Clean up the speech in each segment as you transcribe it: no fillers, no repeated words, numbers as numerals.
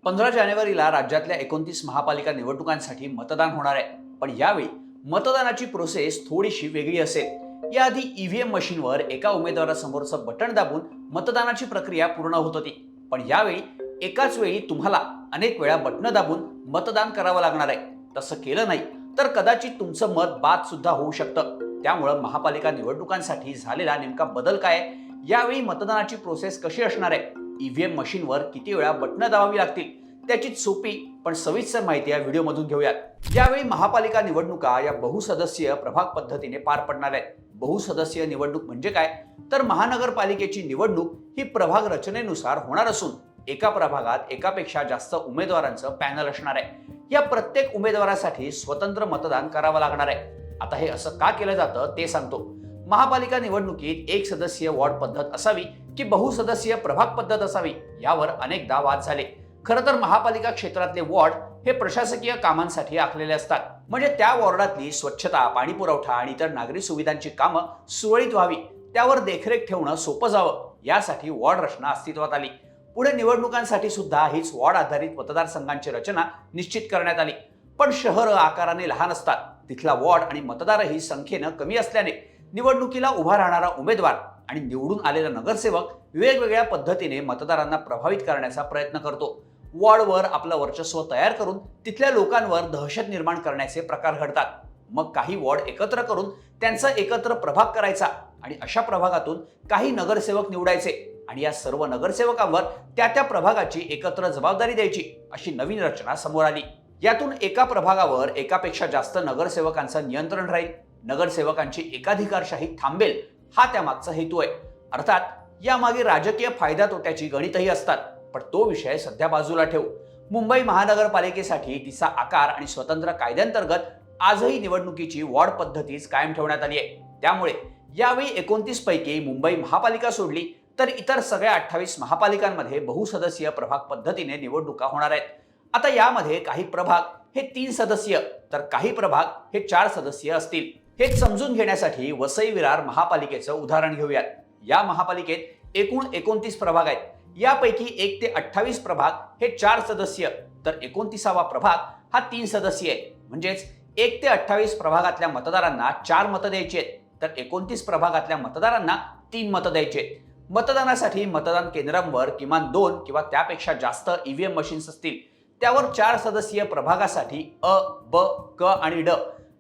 15 जानेवारीला राज्यातल्या 29 महापालिका निवडणुकांसाठी मतदान होणार आहे. पण यावेळी मतदानाची प्रोसेस थोडीशी वेगळी असेल. याआधी ईव्हीएम मशीनवर एका उमेदवारासमोरचं बटन दाबून मतदानाची प्रक्रिया पूर्ण होत होती. पण यावेळी एकाच वेळी तुम्हाला अनेक वेळा बटन दाबून मतदान करावं लागणार आहे. तसं केलं नाही तर कदाचित तुमचं मत बाद सुद्धा होऊ शकतं. त्यामुळं महापालिका निवडणुकांसाठी झालेला नेमका बदल काय, यावेळी मतदानाची प्रोसेस कशी असणार आहे, ईव्हीएम मशीनवर किती वेळा बटणं दाबावी लागतील, त्याची सोपी पण सविस्तर माहिती या व्हिडिओमधून घेऊयात. यावेळी महापालिका निवडणुका या बहुसदस्यीय प्रभाग पद्धतीने पार पडणार आहेत. बहुसदस्यीय निवडणूक म्हणजे काय, तर महानगरपालिकेची निवडणूक ही प्रभाग रचनेनुसार होणार असून एका प्रभागात एकापेक्षा जास्त उमेदवारांचं पॅनल असणार आहे. या प्रत्येक उमेदवारासाठी स्वतंत्र मतदान करावं लागणार आहे. आता हे असं का केलं जातं ते सांगतो. महापालिका निवडणुकीत एक सदस्यीय वॉर्ड पद्धत असावी की बहुसदस्यीय प्रभाग पद्धत असावी, यावर अनेकदा वाद झाले. खरं तर महापालिका क्षेत्रातले वॉर्ड हे प्रशासकीय कामांसाठी आखलेले असतात. म्हणजे त्या वॉर्डातली स्वच्छता, पाणी पुरवठा आणि इतर नागरी सुविधांची कामं सुरळीत व्हावी, त्यावर देखरेख ठेवणं सोपं जावं, यासाठी वॉर्ड रचना अस्तित्वात आली. पुढे निवडणुकांसाठी सुद्धा हीच वॉर्ड आधारित मतदारसंघांची रचना निश्चित करण्यात आली. पण शहरं आकाराने लहान असतात, तिथला वॉर्ड आणि मतदारही संख्येनं कमी असल्याने निवडणुकीला उभा राहणारा उमेदवार आणि निवडून आलेला नगरसेवक वेगवेगळ्या पद्धतीने मतदारांना प्रभावित करण्याचा प्रयत्न करतो. वॉर्डवर आपलं वर्चस्व तयार करून तिथल्या लोकांवर दहशत निर्माण करण्याचे प्रकार घडतात. मग काही वॉर्ड एकत्र करून त्यांचा एकत्र प्रभाग करायचा आणि अशा प्रभागातून काही नगरसेवक निवडायचे आणि या सर्व नगरसेवकांवर त्या त्या प्रभागाची एकत्र जबाबदारी द्यायची, अशी नवीन रचना समोर आली. यातून एका प्रभागावर एकापेक्षा जास्त नगरसेवकांचं नियंत्रण राहील, नगरसेवकांची एकाधिकारशाही थांबेल, हा त्यामागचा हेतू आहे. अर्थात यामागे राजकीय फायदा तोट्याची गणितही असतात, पण तो विषय सध्या बाजूला ठेवू. मुंबई महानगरपालिकेसाठी तिचा आकार आणि स्वतंत्र कायद्यांतर्गत आजही निवडणुकीची वॉर्ड पद्धतीच कायम ठेवण्यात आली आहे. त्यामुळे यावेळी 29 पैकी मुंबई महापालिका सोडली तर इतर सगळ्या 28 महापालिकांमध्ये बहुसदस्यीय प्रभाग पद्धतीने निवडणुका होणार आहेत. आता यामध्ये काही प्रभाग हे 3 सदस्यीय तर काही प्रभाग हे 4 सदस्यीय असतील. हे समजून घेण्यासाठी वसई विरार महापालिकेचं उदाहरण घेऊयात. या महापालिकेत एकूण 29 प्रभाग आहेत. यापैकी 1 ते 28 प्रभाग हे 4 सदस्यीय तर 29वा प्रभाग हा 3 सदस्यीय आहे. म्हणजेच 1 ते 28 प्रभागातल्या मतदारांना 4 मतं द्यायची आहेत तर 29 प्रभागातल्या मतदारांना 3 मतं द्यायची आहेत. मतदानासाठी मतदान केंद्रांवर किमान 2 किंवा त्यापेक्षा जास्त ईव्हीएम मशीन्स असतील. त्यावर 4 सदस्यीय प्रभागासाठी अ, ब, क आणि ड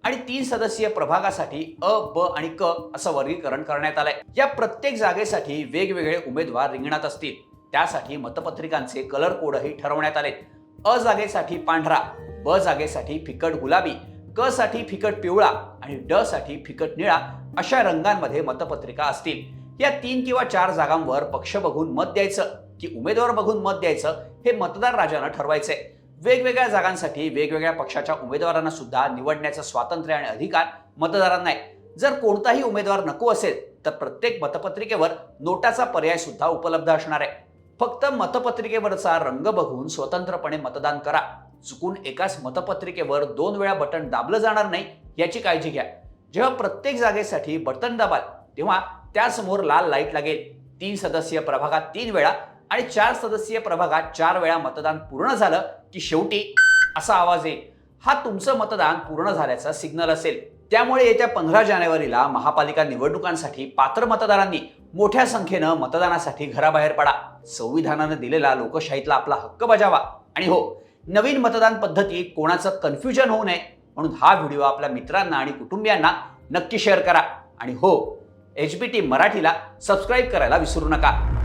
आणि 3 सदस्यीय प्रभागासाठी अ, ब आणि क असं वर्गीकरण करण्यात आलंय. या प्रत्येक जागेसाठी वेगवेगळे उमेदवार रिंगणात असतील. त्यासाठी मतपत्रिकांचे कलर कोडही ठरवण्यात आले. अ जागेसाठी पांढरा, ब जागेसाठी फिकट गुलाबी, क साठी फिकट पिवळा आणि ड साठी फिकट निळा अशा रंगांमध्ये मतपत्रिका असतील. या 3 किंवा 4 जागांवर पक्ष बघून मत द्यायचं की उमेदवार बघून मत द्यायचं हे मतदार राजानं ठरवायचंय. वेगवेगळ्या जागांसाठी वेगवेगळ्या पक्षाच्या उमेदवारांना सुद्धा निवडण्याचं स्वातंत्र्य आणि अधिकार मतदारांना आहे. जर कोणताही उमेदवार नको असेल तर प्रत्येक मतपत्रिकेवर नोटाचा पर्याय सुद्धा उपलब्ध असणार आहे. फक्त मतपत्रिकेवरचा रंग बघून स्वतंत्रपणे मतदान करा. चुकून एकाच मतपत्रिकेवर 2 वेळा बटन दाबलं जाणार नाही याची काळजी घ्या. जेव्हा प्रत्येक जागेसाठी बटन दाबाल तेव्हा त्यासमोर लाल लाईट लागेल. 3 सदस्यीय प्रभागात 3 वेळा आणि 4 सदस्यीय प्रभागात 4 वेळा मतदान पूर्ण झालं की शेवटी असा आवाज येईल. हा तुमचं मतदान पूर्ण झाल्याचा सिग्नल असेल. त्यामुळे येत्या 15 जानेवारीला महापालिका निवडणुकांसाठी पात्र मतदारांनी मोठ्या संख्येनं मतदानासाठी घराबाहेर पडा. संविधानानं दिलेला लोकशाहीतला आपला हक्क बजावा आणि हो, नवीन मतदान पद्धतीत कोणाचं कन्फ्युजन होऊ नये म्हणून हा व्हिडिओ आपल्या मित्रांना आणि कुटुंबियांना नक्की शेअर करा. आणि हो, HBT मराठीला सबस्क्राईब करायला विसरू नका.